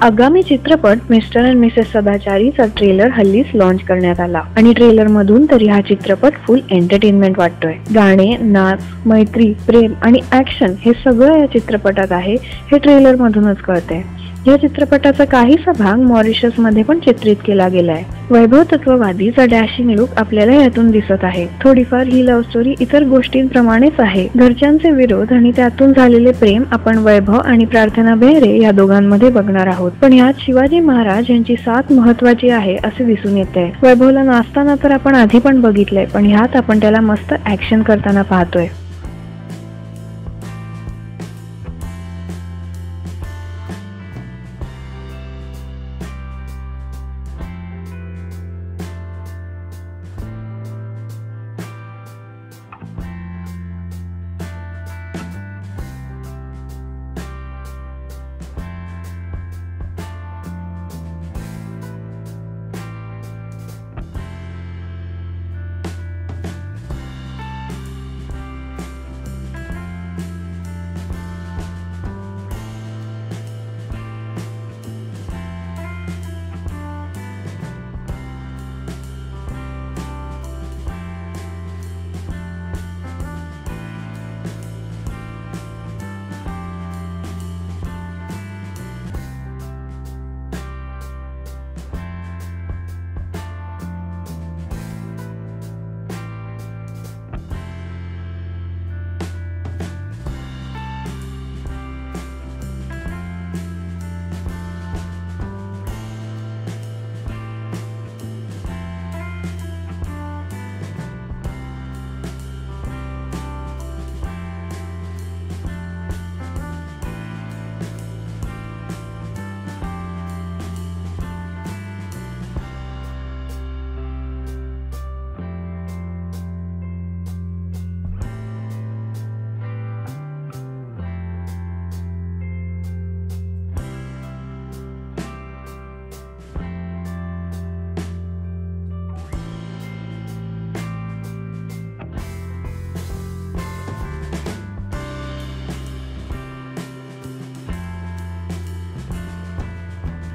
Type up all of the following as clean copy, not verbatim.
आगामी चित्रपट mister and Mrs सदाचारीचा trailer हल्लीच लॉन्च करण्यात आला आणि ट्रेलर मधून तरी हा चित्रपट फुल एंटरटेनमेंट वाटतोय। गाणे, नाच, मैत्री, प्रेम आणि ऍक्शन हे सगळं या चित्रपटात आहे हे ट्रेलर मधूनच कळतंय। या चित्रपटाचा काहीसा भाग मॉरिशस मध्ये पण चित्रित केला गेलाय। वैभव तत्ववादीचा डॅशिंग लुक आपल्याला यातून दिसत आहे। थोडीफार ही लव्ह स्टोरी इतर गोष्टींप्रमाणेच आहे। घरच्यांचे विरोध आणि त्यातून झालेले प्रेम आपण वैभव आणि प्रार्थना बेहरे या दोघांमध्ये बघणार आहोत। पण यात शिवाजी महाराज यांची साथ महत्वाची आहे असे दिसून येते। वैभवला नाचताना तर आपण आधी पण बघितलंय, पण ह्यात आपण त्याला मस्त ऍक्शन करताना पाहतोय।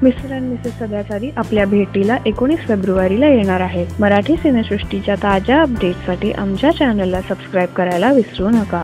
मिस्टर अँड मिसेस सदाचारी आपल्या भेटीला 19 फेब्रुवारीला येणार आहे। मराठी सिनेसृष्टीच्या ताज्या अपडेट्ससाठी आमच्या चॅनलला सबस्क्राईब करायला विसरू नका।